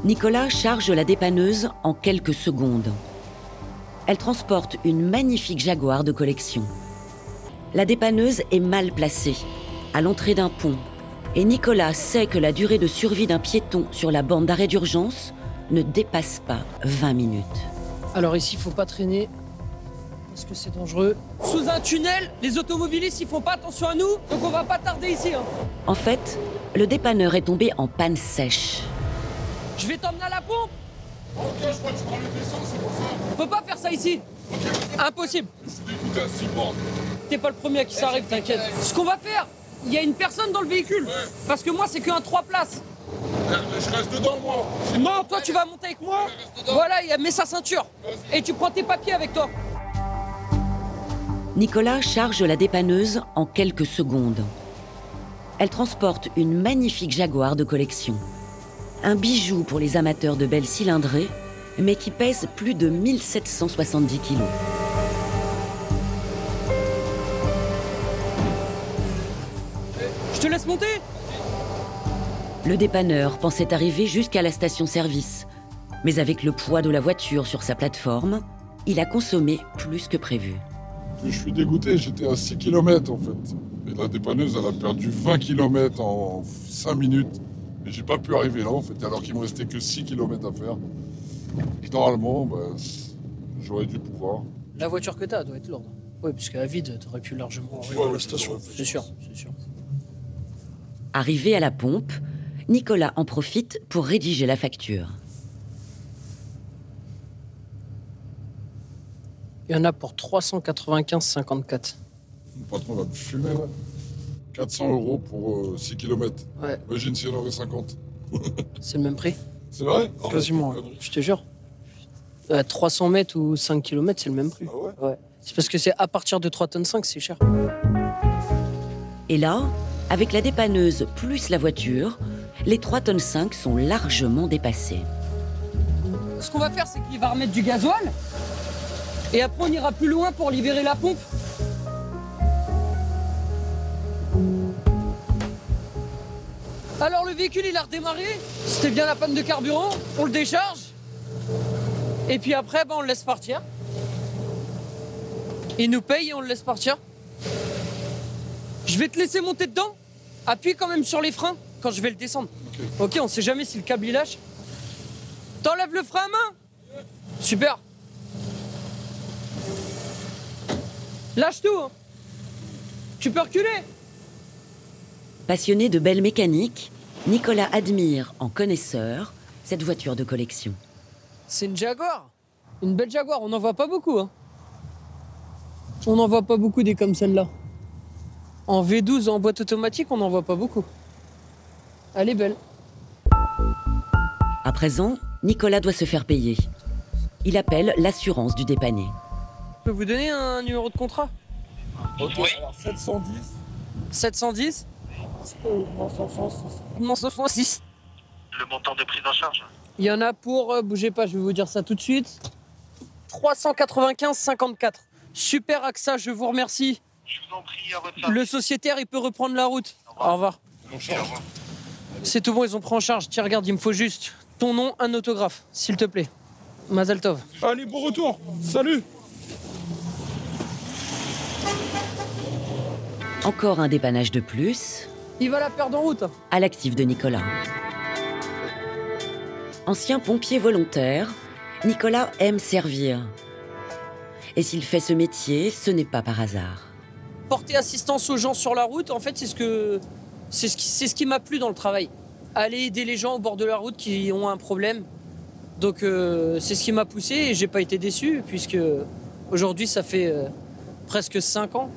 Nicolas charge la dépanneuse en quelques secondes. Elle transporte une magnifique Jaguar de collection. La dépanneuse est mal placée, à l'entrée d'un pont, et Nicolas sait que la durée de survie d'un piéton sur la borne d'arrêt d'urgence ne dépasse pas 20 minutes. Alors ici, il faut pas traîner, parce que c'est dangereux. Sous un tunnel, les automobilistes, ils font pas attention à nous, donc on va pas tarder ici. En fait, le dépanneur est tombé en panne sèche. Je vais t'emmener à la pompe. Ok, je crois que tu prends le descente, c'est pour ça. On peut pas faire ça ici. Impossible. Je suis dégoûté à 6 bornes. T'es pas le premier à qui ça arrive, t'inquiète. Ce qu'on va faire, il y a une personne dans le véhicule. Ouais. Parce que moi, c'est qu'un 3 places. Je reste dedans, moi. Non, toi, tu vas monter avec moi. Voilà, mets sa ceinture. Et tu prends tes papiers avec toi. Nicolas charge la dépanneuse en quelques secondes. Elle transporte une magnifique Jaguar de collection. Un bijou pour les amateurs de belles cylindrées, mais qui pèse plus de 1770 kilos. Je te laisse monter. Le dépanneur pensait arriver jusqu'à la station-service. Mais avec le poids de la voiture sur sa plateforme, il a consommé plus que prévu. Je suis dégoûté, j'étais à 6 km en fait. Et la dépanneuse, elle a perdu 20 km en 5 minutes. Et j'ai pas pu arriver là en fait, alors qu'il me restait que 6 km à faire. Et normalement, j'aurais dû pouvoir. La voiture que t'as doit être lourde. Oui, puisqu'à la vide, t'aurais pu largement arriver Ouais, à la station. c'est C'est sûr, c'est sûr. Arrivé à la pompe, Nicolas en profite pour rédiger la facture. Il y en a pour 395,54. Le patron va me fumer là. 400 € pour 6 km. Ouais. Imagine s'il y en avait 50. C'est le même prix. C'est vrai? Quasiment, ouais. Je te jure. 300 mètres ou 5 km, c'est le même prix. Ah ouais? Ouais. C'est parce que c'est à partir de 3,5 tonnes, c'est cher. Et là, avec la dépanneuse plus la voiture, les 3,5 tonnes sont largement dépassées. Ce qu'on va faire, c'est qu'il va remettre du gasoil. Et après, on ira plus loin pour libérer la pompe. Alors, le véhicule, il a redémarré. C'était bien la panne de carburant. On le décharge. Et puis après, on le laisse partir. Il nous paye et on le laisse partir. Je vais te laisser monter dedans. Appuie quand même sur les freins quand je vais le descendre. Ok, on sait jamais si le câble il lâche. T'enlèves le frein à main. Super. Lâche tout. Hein. Tu peux reculer. Passionné de belle mécanique, Nicolas admire, en connaisseur, cette voiture de collection. C'est une Jaguar. Une belle Jaguar, on n'en voit pas beaucoup. Hein. On n'en voit pas beaucoup des comme celle-là. En V12, en boîte automatique, on n'en voit pas beaucoup. Elle est belle. À présent, Nicolas doit se faire payer. Il appelle l'assurance du dépanné. Je peux vous donner un numéro de contrat? Ok, alors 710. 710 966. Le montant de prise en charge? Il y en a pour, bougez pas, je vais vous dire ça tout de suite, 395,54. Super AXA, je vous remercie. Je vous en prie, à votre service. Le sociétaire, il peut reprendre la route. Au revoir. Merci, au revoir. C'est tout bon, ils ont pris en charge. Tiens, regarde, il me faut juste ton nom, un autographe, s'il te plaît. Mazel Tov. Allez, bon retour. Salut. Encore un dépannage de plus, Il va la perdre en route. à l'actif de Nicolas. Ancien pompier volontaire, Nicolas aime servir. Et s'il fait ce métier, ce n'est pas par hasard. Porter assistance aux gens sur la route, en fait, c'est ce qui m'a plu dans le travail. Aller aider les gens au bord de la route qui ont un problème. Donc c'est ce qui m'a poussé et j'ai pas été déçu puisque aujourd'hui ça fait presque 5 ans